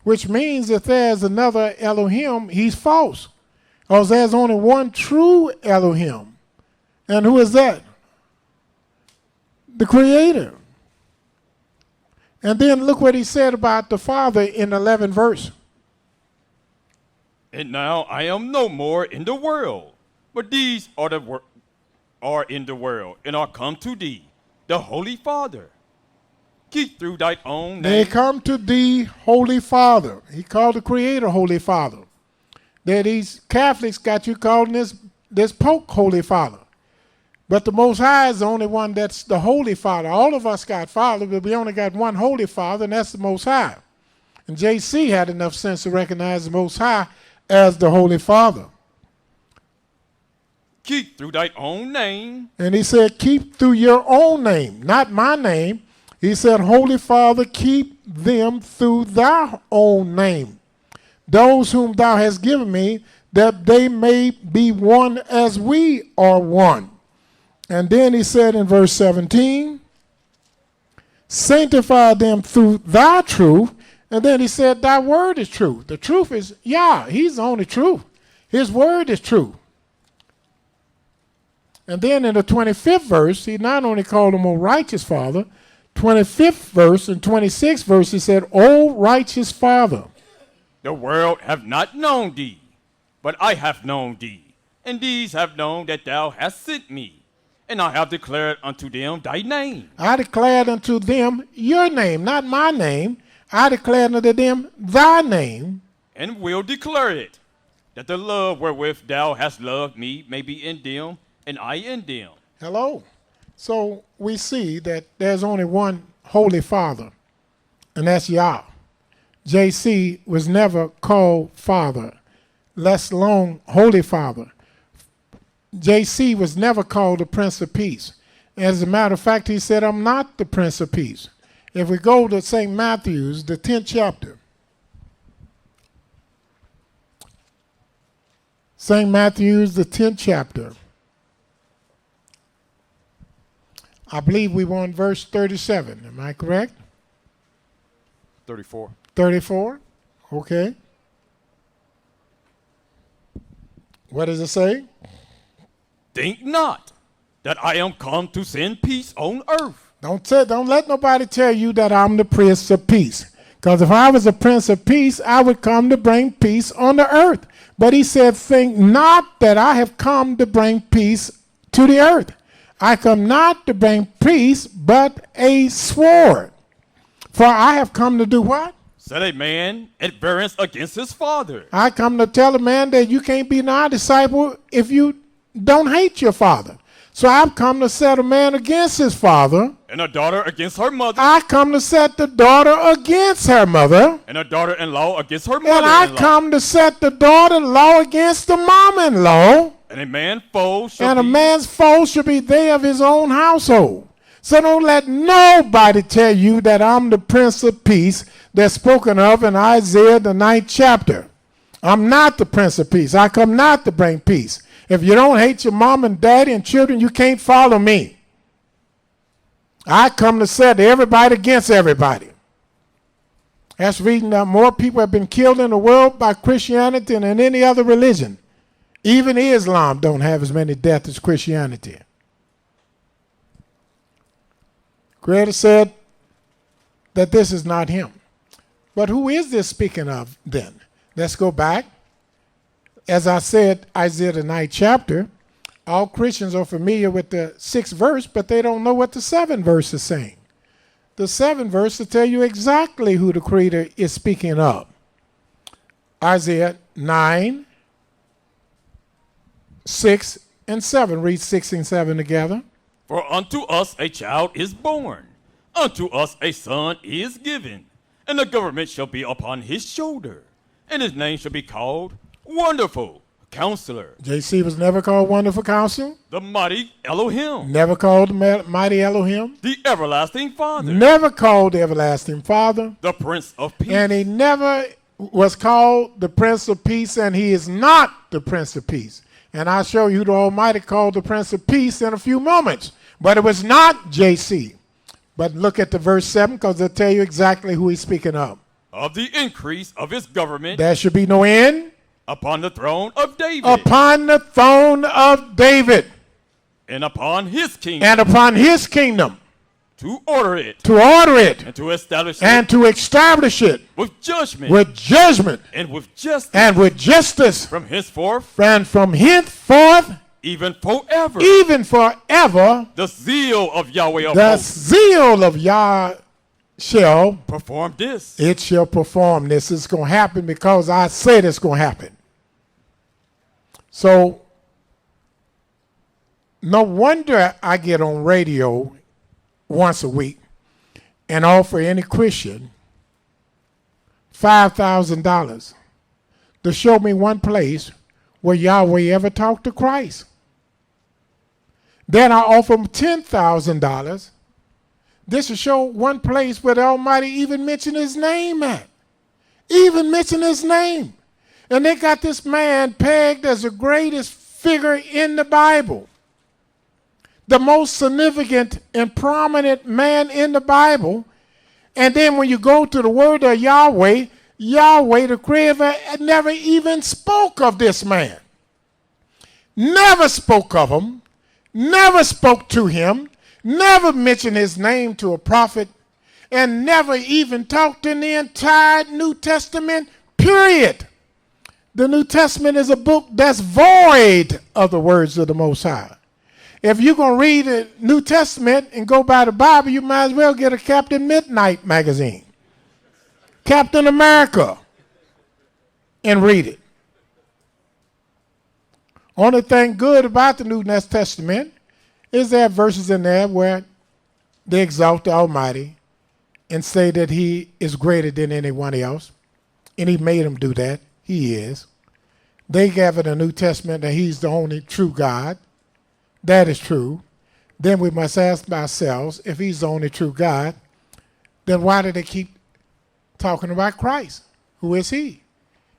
which means if there's another Elohim, he's false. Because there's only one true Elohim. And who is that? The Creator. And then look what he said about the Father in the 11th verse. And now I am no more in the world, but these are in the world, and are come to thee, the Holy Father. Keep through thy own name. They come to thee, Holy Father. He called the Creator Holy Father. That these Catholics got you calling this Pope Holy Father. But the Most High is the only one that's the Holy Father. All of us got Father, but we only got one Holy Father, and that's the Most High. And JC had enough sense to recognize the Most High as the Holy Father. Keep through thy own name. And he said, keep through your own name, not my name. He said, Holy Father, keep them through thy own name. Those whom thou hast given me, that they may be one as we are one. And then he said in verse 17, sanctify them through thy truth. And then he said, thy word is true. The truth is YAH. He's the only truth. His word is true. And then in the 25th verse, he not only called him a righteous Father, 25th verse and 26th verse, he said, O righteous Father. The world have not known thee, but I have known thee, and these have known that thou hast sent me. And I have declared unto them thy name. I declared unto them your name, not my name. I declared unto them thy name. And will declare it, that the love wherewith thou hast loved me may be in them, and I in them. Hello. So we see that there's only one Holy Father, and that's YAH. JC was never called Father, less alone Holy Father. JC was never called the Prince of Peace. As a matter of fact, he said, I'm not the Prince of Peace. If we go to St. Matthew's, the 10th chapter. St. Matthew's, the 10th chapter. I believe we were on verse 37. Am I correct? 34. 34? Okay. What does it say? Think not that I am come to send peace on earth. Don't let nobody tell you that I'm the Prince of Peace. Because if I was a Prince of Peace, I would come to bring peace on the earth. But he said, think not that I have come to bring peace to the earth. I come not to bring peace, but a sword. For I have come to do what? Set a man at variance against his father. I come to tell a man that you can't be my disciple if you don't hate your father. So I've come to set a man against his father. And a daughter against her mother. I come to set the daughter against her mother. And a daughter-in-law against her mother-in-law. And I come to set the daughter-in-law against the mom-in-law. And a man's foe should be they of his own household. So don't let nobody tell you that I'm the Prince of Peace that's spoken of in Isaiah the 9th chapter. I'm not the Prince of Peace. I come not to bring peace. If you don't hate your mom and daddy and children, you can't follow me. I come to set everybody against everybody. That's reading that more people have been killed in the world by Christianity than in any other religion. Even Islam don't have as many deaths as Christianity. Creator said that this is not him. But who is this speaking of then? Let's go back. As I said, Isaiah the 9th chapter, all Christians are familiar with the 6th verse, but they don't know what the 7th verse is saying. The 7th verse will tell you exactly who the Creator is speaking of. Isaiah 9, 6, and 7. Read 6 and 7 together. For unto us a child is born, unto us a son is given, and the government shall be upon his shoulder, and his name shall be called Wonderful Counselor. JC was never called Wonderful Counselor. The Mighty Elohim. Never called the Mighty Elohim. The Everlasting Father. Never called the Everlasting Father. The Prince of Peace. And he never was called the Prince of Peace, and he is not the Prince of Peace. And I'll show you the Almighty called the Prince of Peace in a few moments. But it was not JC. But look at the verse 7, because it'll tell you exactly who he's speaking of. of the increase of his government There should be no end upon the throne of David upon the throne of David and upon his kingdom, and upon his kingdom, to order it to order it and to establish and it to establish it with judgment and with justice with justice from henceforth and from henceforth even forever. even forever. The zeal of Yahweh of The hosts zeal of Yah shall, perform this. it shall perform this. It's going to happen because I said it's going to happen. So no wonder I get on radio once a week and offer any Christian $5,000 to show me one place where Yahweh ever talked to Christ. Then I offer them $10,000. This will show one place where the Almighty even mentioned his name at. Even mentioned his name. And they got this man pegged as the greatest figure in the Bible. The most significant and prominent man in the Bible. And then when you go to the word of Yahweh, Yahweh, the Creator, never even spoke of this man. Never spoke of him. Never spoke to him. Never mentioned his name to a prophet. And never even talked in the entire New Testament, period. The New Testament is a book that's void of the words of the Most High. If you're going to read the New Testament and go by the Bible, you might as well get a Captain Midnight magazine. Captain America. And read it. Only thing good about the New Testament is there are verses in there where they exalt the Almighty and say that he is greater than anyone else. And he made him do that. He is. They gave in the New Testament that he's the only true God. That is true. Then we must ask ourselves, if he's the only true God, then why do they keep talking about Christ? Who is he?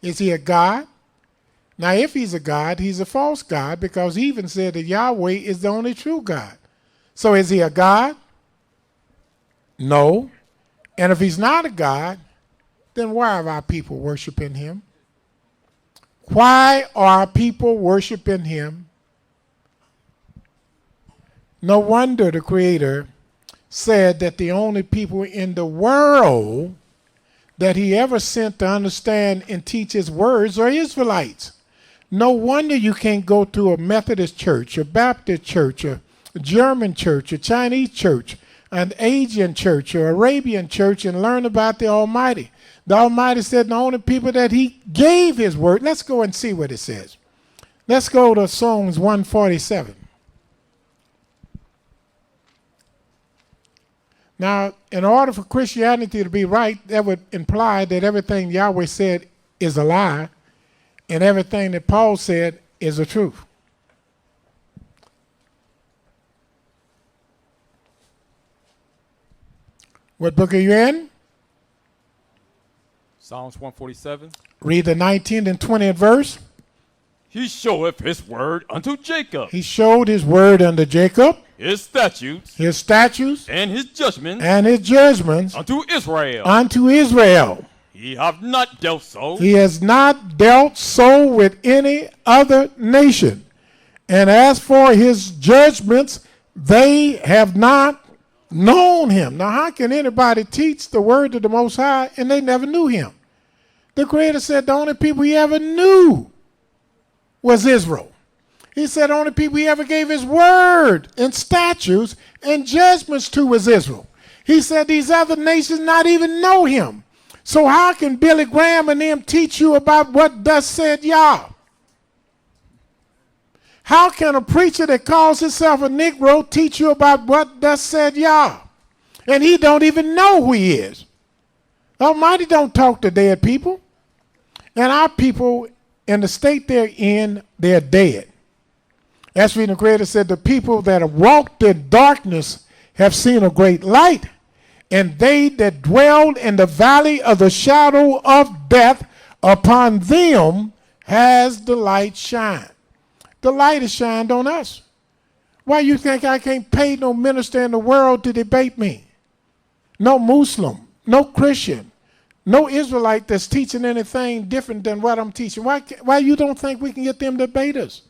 Is he a God? Now, if he's a God, he's a false God, because he even said that Yahweh is the only true God. So is he a God? No. And if he's not a God, then why are our people worshiping him? Why are people worshiping him? No wonder the Creator said that the only people in the world that he ever sent to understand and teach his words are Israelites. No wonder you can't go to a Methodist church, a Baptist church, a German church, a Chinese church, an Asian church, or Arabian church and learn about the Almighty. The Almighty said the only people that he gave his word. Let's go and see what it says. Let's go to Psalms 147. Now, in order for Christianity to be right, that would imply that everything Yahweh said is a lie, and everything that Paul said is the truth. What book are you in? Psalms 147. Read the 19th and 20th verse. He showeth his word unto Jacob, He showed his word unto Jacob, his statutes, and his judgments unto Israel. unto Israel. He hath not dealt so He has not dealt so with any other nation. And as for his judgments, they have not known him. Now, how can anybody teach the word of the Most High and they never knew him? The Creator said the only people he ever knew was Israel. He said the only people he ever gave his word and statutes and judgments to was Israel. He said these other nations not even know him. So how can Billy Graham and them teach you about what thus said Yah? How can a preacher that calls himself a Negro teach you about what thus said Yah? And he don't even know who he is. Almighty don't talk to dead people. And our people, in the state they're in, they're dead. That's when the Creator said the people that have walked in darkness have seen a great light. And they that dwelled in the valley of the shadow of death, upon them has the light shined. The light has shined on us. Why you think I can't pay no minister in the world to debate me? No Muslim, no Christian, no Israelite that's teaching anything different than what I'm teaching. Why you don't think we can get them debaters?